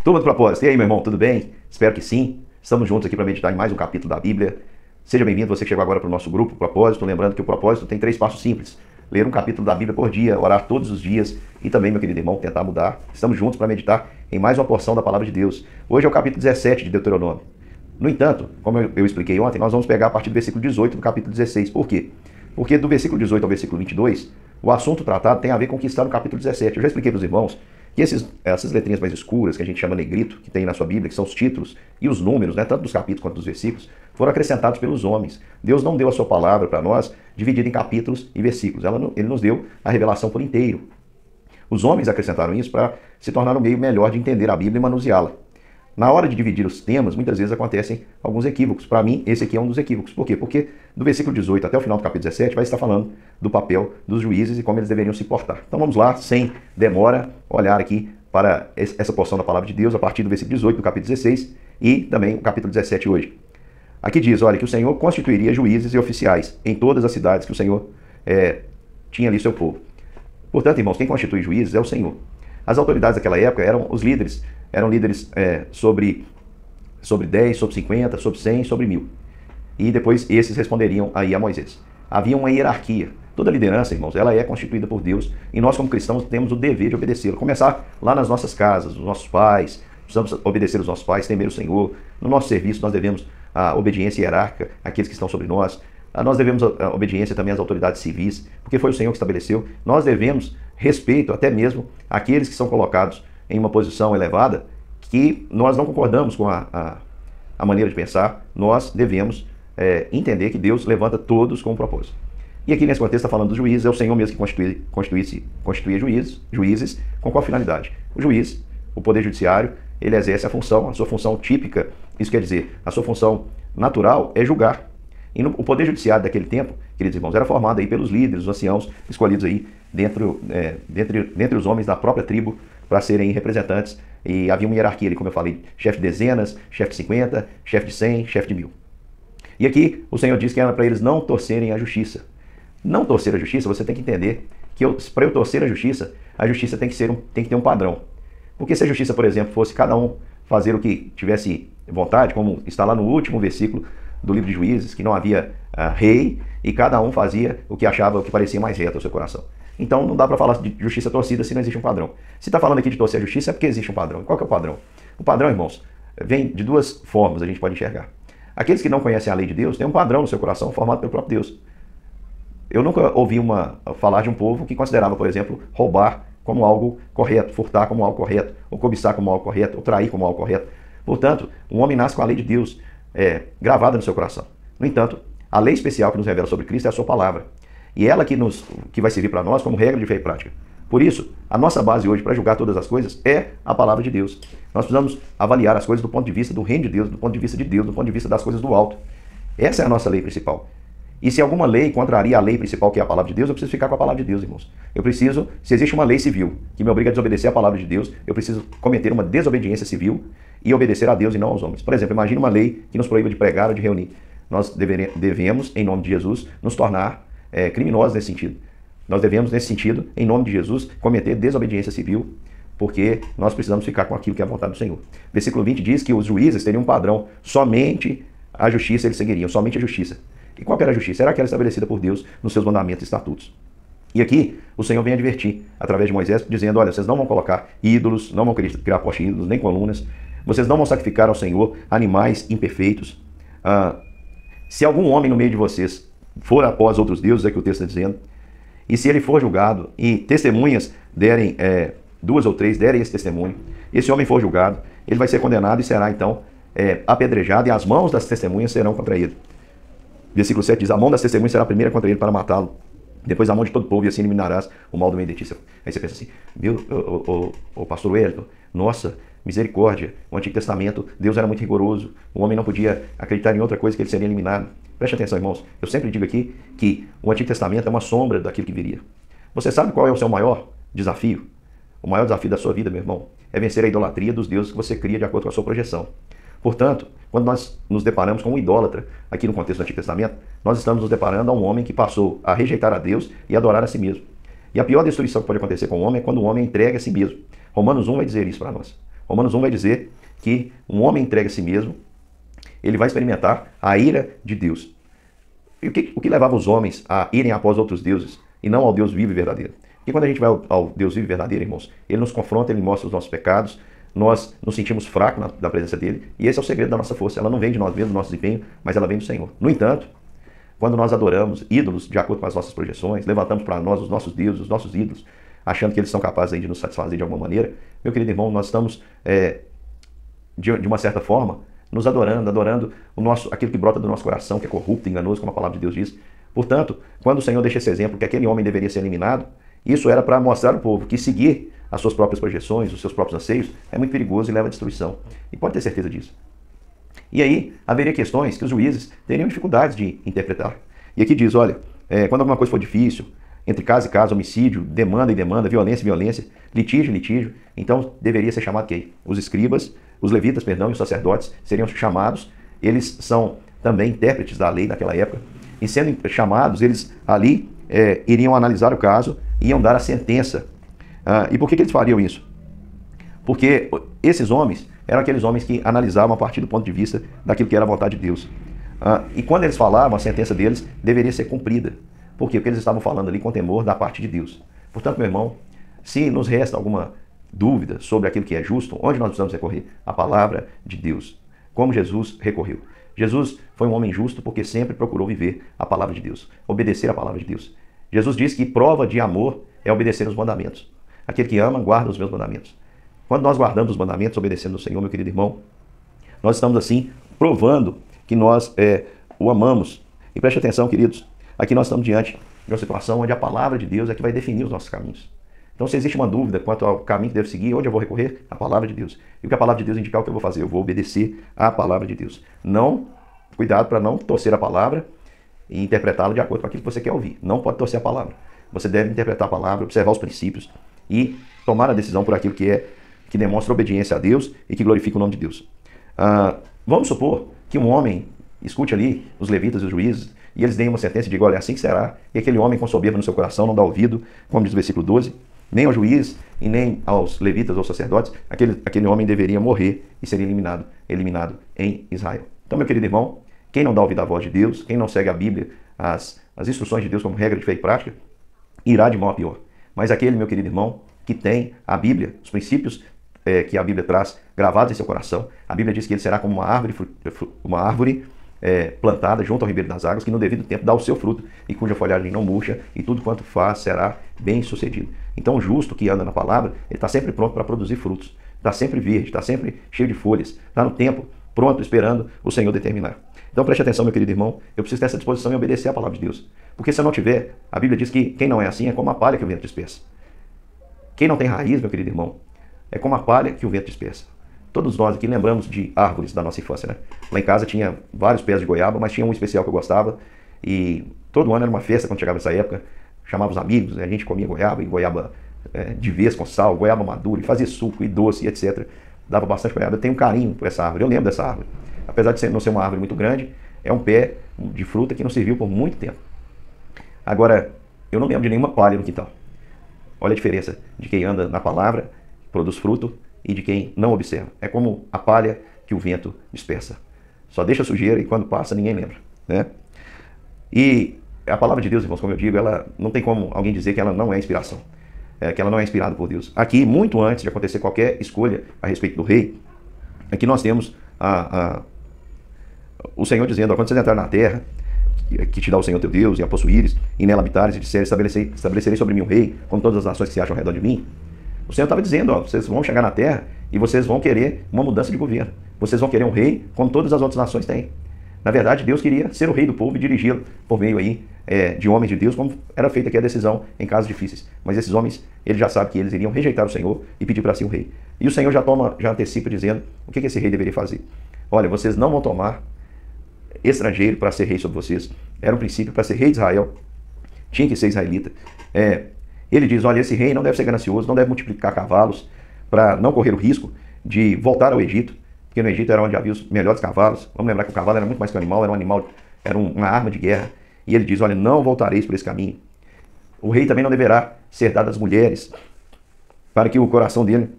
Turma do Propósito, e aí, meu irmão, tudo bem? Espero que sim. Estamos juntos aqui para meditar em mais um capítulo da Bíblia. Seja bem-vindo, você que chegou agora para o nosso grupo Propósito. Lembrando que o propósito tem 3 passos simples: ler um capítulo da Bíblia por dia, orar todos os dias e também, meu querido irmão, tentar mudar. Estamos juntos para meditar em mais uma porção da Palavra de Deus. Hoje é o capítulo 17 de Deuteronômio. No entanto, como eu expliquei ontem, nós vamos pegar a partir do versículo 18 do capítulo 16. Por quê? Porque do versículo 18 ao versículo 22, o assunto tratado tem a ver com o que está no capítulo 17. Eu já expliquei para os irmãos que essas letrinhas mais escuras, que a gente chama negrito, que tem na sua Bíblia, que são os títulos e os números, né, tanto dos capítulos quanto dos versículos, foram acrescentados pelos homens. Deus não deu a sua palavra para nós dividida em capítulos e versículos. Ele nos deu a revelação por inteiro. Os homens acrescentaram isso para se tornar um meio melhor de entender a Bíblia e manuseá-la. Na hora de dividir os temas, muitas vezes acontecem alguns equívocos. Para mim, esse aqui é um dos equívocos. Por quê? Porque do versículo 18 até o final do capítulo 17 vai estar falando do papel dos juízes e como eles deveriam se portar. Então vamos lá, sem demora, olhar aqui para essa porção da palavra de Deus a partir do versículo 18 do capítulo 16 e também o capítulo 17 hoje. Aqui diz, olha, que o Senhor constituiria juízes e oficiais em todas as cidades que o Senhor tinha ali seu povo. Portanto, irmãos, quem constitui juízes é o Senhor. As autoridades daquela época eram os líderes. Eram líderes sobre 10, sobre 50, sobre 100, sobre 1000. E depois esses responderiam aí a Moisés. Havia uma hierarquia. Toda liderança, irmãos, ela é constituída por Deus e nós como cristãos temos o dever de obedecê-la. Começar lá nas nossas casas, os nossos pais, precisamos obedecer os nossos pais, temer o Senhor. No nosso serviço nós devemos a obediência hierárquica àqueles que estão sobre nós. Nós devemos a obediência também às autoridades civis, porque foi o Senhor que estabeleceu. Nós devemos respeito até mesmo àqueles que são colocados em uma posição elevada, que nós não concordamos com a maneira de pensar. Nós devemos entender que Deus levanta todos com um propósito. E aqui nesse contexto está falando dos juízes, é o Senhor mesmo que constituía juízes com qual finalidade? O juiz, o poder judiciário, ele exerce a sua função típica, isso quer dizer, a sua função natural é julgar. E o poder judiciário daquele tempo, queridos irmãos, era formado aí pelos líderes, os anciãos, escolhidos aí dentre os homens da própria tribo, para serem representantes, e havia uma hierarquia ali, como eu falei, chefe de dezenas, chefe de 50, chefe de 100, chefe de 1000. E aqui o Senhor diz que era para eles não torcerem a justiça. Não torcer a justiça, você tem que entender que para eu torcer a justiça tem que ter um padrão. Porque se a justiça, por exemplo, fosse cada um fazer o que tivesse vontade, como está lá no último versículo do livro de Juízes, que não havia rei, e cada um fazia o que achava, o que parecia mais reto ao seu coração. Então não dá para falar de justiça torcida se não existe um padrão. Se está falando aqui de torcer a justiça é porque existe um padrão. E qual que é o padrão? O padrão, irmãos, vem de duas formas, a gente pode enxergar. Aqueles que não conhecem a lei de Deus têm um padrão no seu coração formado pelo próprio Deus. Eu nunca ouvi falar de um povo que considerava, por exemplo, roubar como algo correto, furtar como algo correto, ou cobiçar como algo correto, ou trair como algo correto. Portanto, um homem nasce com a lei de Deus gravada no seu coração. No entanto, a lei especial que nos revela sobre Cristo é a sua palavra. E ela que vai servir para nós como regra de fé e prática. Por isso, a nossa base hoje para julgar todas as coisas é a palavra de Deus. Nós precisamos avaliar as coisas do ponto de vista do reino de Deus, do ponto de vista de Deus, do ponto de vista das coisas do alto. Essa é a nossa lei principal. E se alguma lei contraria a lei principal, que é a palavra de Deus, eu preciso ficar com a palavra de Deus, irmãos. Se existe uma lei civil que me obriga a desobedecer a palavra de Deus, eu preciso cometer uma desobediência civil e obedecer a Deus e não aos homens. Por exemplo, imagine uma lei que nos proíba de pregar ou de reunir. Nós devemos, em nome de Jesus, nos tornar criminosos nesse sentido. Nós devemos, nesse sentido, em nome de Jesus, cometer desobediência civil, porque nós precisamos ficar com aquilo que é a vontade do Senhor. Versículo 20 diz que os juízes teriam um padrão, somente a justiça eles seguiriam, somente a justiça. E qual que era a justiça? Era aquela estabelecida por Deus nos seus mandamentos e estatutos. E aqui o Senhor vem advertir, através de Moisés, dizendo, olha, vocês não vão colocar ídolos, não vão criar postes ídolos, nem colunas, vocês não vão sacrificar ao Senhor animais imperfeitos. Se algum homem no meio de vocês for após outros deuses, é que o texto está dizendo, e se ele for julgado e testemunhas derem, 2 ou 3 derem esse testemunho, esse homem for julgado, ele vai ser condenado e será então apedrejado, e as mãos das testemunhas serão contra ele. Versículo 7 diz, a mão das testemunhas será a primeira contra ele para matá-lo, depois a mão de todo o povo, e assim eliminarás o mal do meio de ti. Aí você pensa assim, o pastor Wellington, nossa, misericórdia, o Antigo Testamento, Deus era muito rigoroso, o homem não podia acreditar em outra coisa que ele seria eliminado. Preste atenção, irmãos, eu sempre digo aqui que o Antigo Testamento é uma sombra daquilo que viria. Você sabe qual é o seu maior desafio? O maior desafio da sua vida, meu irmão, é vencer a idolatria dos deuses que você cria de acordo com a sua projeção. Portanto, quando nós nos deparamos com um idólatra, aqui no contexto do Antigo Testamento, nós estamos nos deparando a um homem que passou a rejeitar a Deus e adorar a si mesmo. E a pior destruição que pode acontecer com o homem é quando o homem entrega a si mesmo. Romanos 1 vai dizer isso para nós. Romanos 1 vai dizer que um homem entregue a si mesmo, ele vai experimentar a ira de Deus. E o que levava os homens a irem após outros deuses e não ao Deus vivo e verdadeiro? Porque quando a gente vai ao Deus vivo e verdadeiro, irmãos, ele nos confronta, ele mostra os nossos pecados, nós nos sentimos fracos na presença dele, e esse é o segredo da nossa força. Ela não vem de nós mesmos, do nosso empenho, mas ela vem do Senhor. No entanto, quando nós adoramos ídolos de acordo com as nossas projeções, levantamos para nós os nossos deuses, os nossos ídolos, achando que eles são capazes aí de nos satisfazer de alguma maneira, meu querido irmão, nós estamos, de uma certa forma, nos adorando aquilo que brota do nosso coração, que é corrupto, enganoso, como a palavra de Deus diz. Portanto, quando o Senhor deixa esse exemplo que aquele homem deveria ser eliminado, isso era para mostrar ao povo que seguir as suas próprias projeções, os seus próprios anseios, é muito perigoso e leva à destruição. E pode ter certeza disso. E aí, haveria questões que os juízes teriam dificuldades de interpretar. E aqui diz, olha, quando alguma coisa for difícil, entre caso e caso, homicídio, demanda e demanda, violência e violência, litígio e litígio, então deveria ser chamado quem? Os escribas, os levitas, perdão, e os sacerdotes seriam chamados, eles são também intérpretes da lei naquela época, e sendo chamados, eles ali iriam analisar o caso, iam dar a sentença. E por que eles fariam isso? Porque esses homens eram aqueles homens que analisavam a partir do ponto de vista daquilo que era a vontade de Deus. E quando eles falavam, a sentença deles deveria ser cumprida. Por quê? Porque eles estavam falando ali com temor da parte de Deus. Portanto, meu irmão, se nos resta alguma dúvida sobre aquilo que é justo, onde nós precisamos recorrer? A palavra de Deus. Como Jesus recorreu. Jesus foi um homem justo porque sempre procurou viver a palavra de Deus, obedecer a palavra de Deus. Jesus diz que prova de amor é obedecer os mandamentos. Aquele que ama, guarda os meus mandamentos. Quando nós guardamos os mandamentos, obedecendo ao Senhor, meu querido irmão, nós estamos assim provando que nós o amamos. E preste atenção, queridos, aqui nós estamos diante de uma situação onde a palavra de Deus é que vai definir os nossos caminhos. Então, se existe uma dúvida quanto ao caminho que devo seguir, onde eu vou recorrer? A palavra de Deus. E o que a palavra de Deus indicar, o que eu vou fazer? Eu vou obedecer à palavra de Deus. Não, cuidado para não torcer a palavra e interpretá-la de acordo com aquilo que você quer ouvir. Não pode torcer a palavra. Você deve interpretar a palavra, observar os princípios e tomar a decisão por aquilo que demonstra obediência a Deus e que glorifica o nome de Deus. Vamos supor que um homem escute ali os levitas e os juízes e eles deem uma sentença e digam, olha, assim que será. E aquele homem com soberba no seu coração não dá ouvido, como diz o versículo 12, nem ao juiz e nem aos levitas ou sacerdotes, aquele homem deveria morrer e ser eliminado em Israel. Então, meu querido irmão, quem não dá ouvido à voz de Deus, quem não segue a Bíblia, as instruções de Deus como regra de fé e prática, irá de mal a pior. Mas aquele, meu querido irmão, que tem a Bíblia, os princípios que a Bíblia traz gravados em seu coração, a Bíblia diz que ele será como uma árvore plantada junto ao ribeiro das águas, que no devido tempo dá o seu fruto e cuja folhagem não murcha, e tudo quanto faz será bem sucedido. Então o justo que anda na palavra, ele está sempre pronto para produzir frutos, está sempre verde, está sempre cheio de folhas, está no tempo, pronto, esperando o Senhor determinar. Então preste atenção, meu querido irmão, eu preciso ter essa disposição em obedecer a palavra de Deus. Porque se eu não tiver, a Bíblia diz que quem não é assim é como a palha que o vento dispersa. Quem não tem raiz, meu querido irmão, é como a palha que o vento dispersa. Todos nós aqui lembramos de árvores da nossa infância, né? Lá em casa tinha vários pés de goiaba, mas tinha um especial que eu gostava. E todo ano era uma festa quando chegava essa época. Chamava os amigos, a gente comia goiaba, e goiaba de vez com sal, goiaba madura, e fazia suco e doce, etc. Dava bastante goiaba. Eu tenho um carinho por essa árvore, eu lembro dessa árvore. Apesar de não ser uma árvore muito grande, é um pé de fruta que não serviu por muito tempo. Agora, eu não lembro de nenhuma palha no quintal. Olha a diferença de quem anda na palavra, produz fruto, e de quem não observa. É como a palha que o vento dispersa. Só deixa sujeira e quando passa ninguém lembra, né? E a palavra de Deus, irmãos, como eu digo, ela não tem como alguém dizer que ela não é inspiração, que ela não é inspirada por Deus. Aqui, muito antes de acontecer qualquer escolha a respeito do rei, aqui nós temos o Senhor dizendo, quando vocês entrarem na terra, que te dá o Senhor teu Deus, e a possuíres, e nela habitares, e disseres, estabelecerei sobre mim um rei, como todas as nações que se acham ao redor de mim. O Senhor estava dizendo, vocês vão chegar na terra e vocês vão querer uma mudança de governo. Vocês vão querer um rei como todas as outras nações têm. Na verdade, Deus queria ser o rei do povo e dirigi-lo por meio aí de homens de Deus, como era feita aqui a decisão em casos difíceis. Mas esses homens, ele já sabe que eles iriam rejeitar o Senhor e pedir para si um rei. E o Senhor já antecipa dizendo o que esse rei deveria fazer. Olha, vocês não vão tomar estrangeiro para ser rei sobre vocês. Era um princípio, para ser rei de Israel, tinha que ser israelita. Ele diz, olha, esse rei não deve ser ganancioso, não deve multiplicar cavalos para não correr o risco de voltar ao Egito, porque no Egito era onde havia os melhores cavalos. Vamos lembrar que o cavalo era muito mais que um animal, era uma arma de guerra. E ele diz, olha, não voltareis por esse caminho. O rei também não deverá ser dado às mulheres, para que o coração dele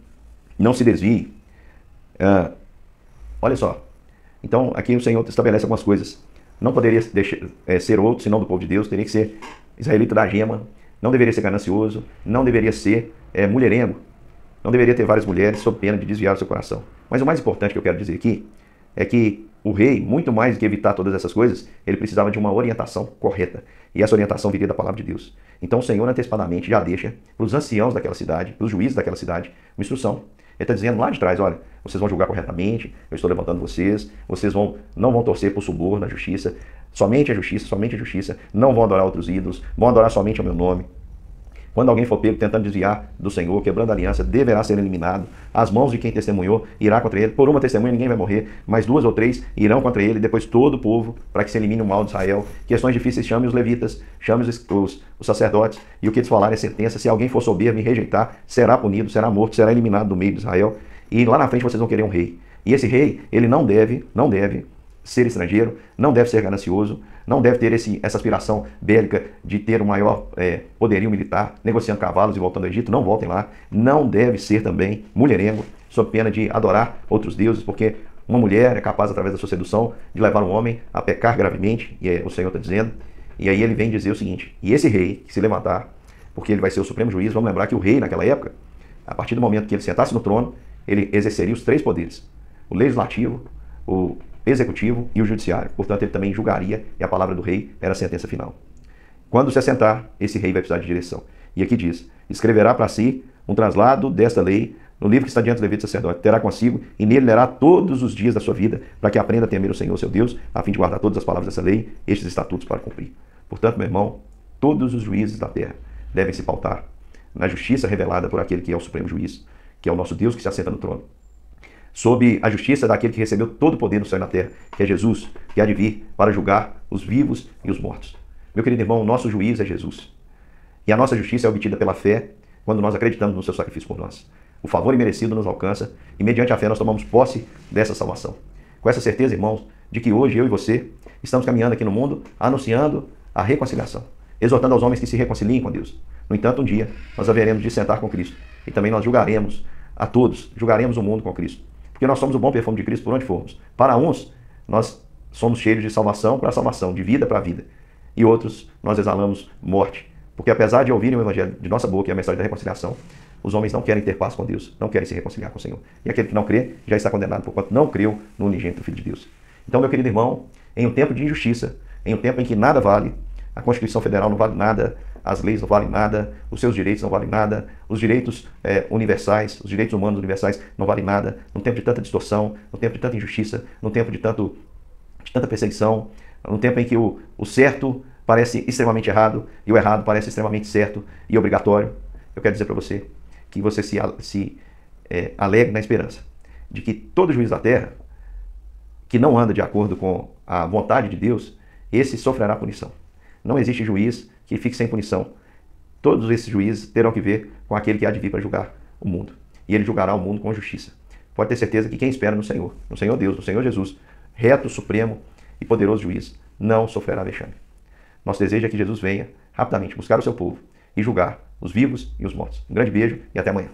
não se desvie. Ah, olha só. Então, aqui o Senhor estabelece algumas coisas. Não poderia ser outro, senão do povo de Deus. Teria que ser israelita da gema. Não deveria ser ganancioso. Não deveria ser mulherengo. Não deveria ter várias mulheres sob pena de desviar o seu coração. Mas o mais importante que eu quero dizer aqui é que o rei, muito mais do que evitar todas essas coisas, ele precisava de uma orientação correta. E essa orientação viria da palavra de Deus. Então o Senhor antecipadamente já deixa para os anciãos daquela cidade, para os juízes daquela cidade, uma instrução. Ele está dizendo lá de trás, olha, vocês vão julgar corretamente, eu estou levantando vocês não vão torcer por suborno na justiça, somente a justiça, não vão adorar outros ídolos, vão adorar somente o meu nome. Quando alguém for pego tentando desviar do Senhor, quebrando a aliança, deverá ser eliminado. As mãos de quem testemunhou irá contra ele. Por uma testemunha ninguém vai morrer, mas 2 ou 3 irão contra ele, depois todo o povo, para que se elimine o mal de Israel. Questões difíceis, chame os levitas, chame os sacerdotes, e o que eles falarem é sentença. Se alguém for soberbo e rejeitar, será punido, será morto, será eliminado do meio de Israel. E lá na frente vocês vão querer um rei. E esse rei, ele não deve ser estrangeiro, não deve ser ganancioso, não deve ter essa aspiração bélica de ter um maior poderio militar, negociando cavalos e voltando ao Egito, não voltem lá. Não deve ser também mulherengo, sob pena de adorar outros deuses, porque uma mulher é capaz, através da sua sedução, de levar um homem a pecar gravemente, e o Senhor está dizendo. E aí ele vem dizer o seguinte, e esse rei que se levantar, porque ele vai ser o supremo juiz, vamos lembrar que o rei naquela época, a partir do momento que ele sentasse no trono, ele exerceria os 3 poderes, o legislativo, o executivo e o judiciário. Portanto, ele também julgaria, e a palavra do rei era a sentença final. Quando se assentar, esse rei vai precisar de direção. E aqui diz, escreverá para si um traslado desta lei no livro que está diante do levita sacerdote, terá consigo, e nele lerá todos os dias da sua vida, para que aprenda a temer o Senhor, seu Deus, a fim de guardar todas as palavras dessa lei, estes estatutos para cumprir. Portanto, meu irmão, todos os juízes da terra devem se pautar na justiça revelada por aquele que é o supremo juiz, que é o nosso Deus que se assenta no trono, sob a justiça daquele que recebeu todo o poder no céu e na terra, que é Jesus, que há de vir para julgar os vivos e os mortos. Meu querido irmão, o nosso juiz é Jesus. E a nossa justiça é obtida pela fé, quando nós acreditamos no seu sacrifício por nós. O favor imerecido nos alcança, e mediante a fé nós tomamos posse dessa salvação. Com essa certeza, irmãos, de que hoje eu e você estamos caminhando aqui no mundo, anunciando a reconciliação, exortando aos homens que se reconciliem com Deus. No entanto, um dia nós haveremos de sentar com Cristo, e também nós julgaremos a todos, julgaremos o mundo com Cristo. Porque nós somos o bom perfume de Cristo por onde formos. Para uns, nós somos cheios de salvação para a salvação, de vida para a vida. E outros, nós exalamos morte. Porque apesar de ouvirem o evangelho de nossa boca e a mensagem da reconciliação, os homens não querem ter paz com Deus, não querem se reconciliar com o Senhor. E aquele que não crê já está condenado, porquanto não creu no unigênito Filho de Deus. Então, meu querido irmão, em um tempo de injustiça, em um tempo em que nada vale, a Constituição Federal não vale nada, as leis não valem nada, os seus direitos não valem nada, os direitos universais, os direitos humanos universais não valem nada, num tempo de tanta distorção, num tempo de tanta injustiça, num tempo de tanta perseguição, num tempo em que o certo parece extremamente errado e o errado parece extremamente certo e obrigatório. Eu quero dizer para você que você se alegre na esperança de que todo juiz da terra que não anda de acordo com a vontade de Deus, esse sofrerá punição. Não existe juiz que fique sem punição. Todos esses juízes terão que ver com aquele que há de vir para julgar o mundo. E ele julgará o mundo com justiça. Pode ter certeza que quem espera no Senhor Deus, no Senhor Jesus, reto, supremo e poderoso juiz, não sofrerá vexame. Nosso desejo é que Jesus venha rapidamente buscar o seu povo e julgar os vivos e os mortos. Um grande beijo e até amanhã.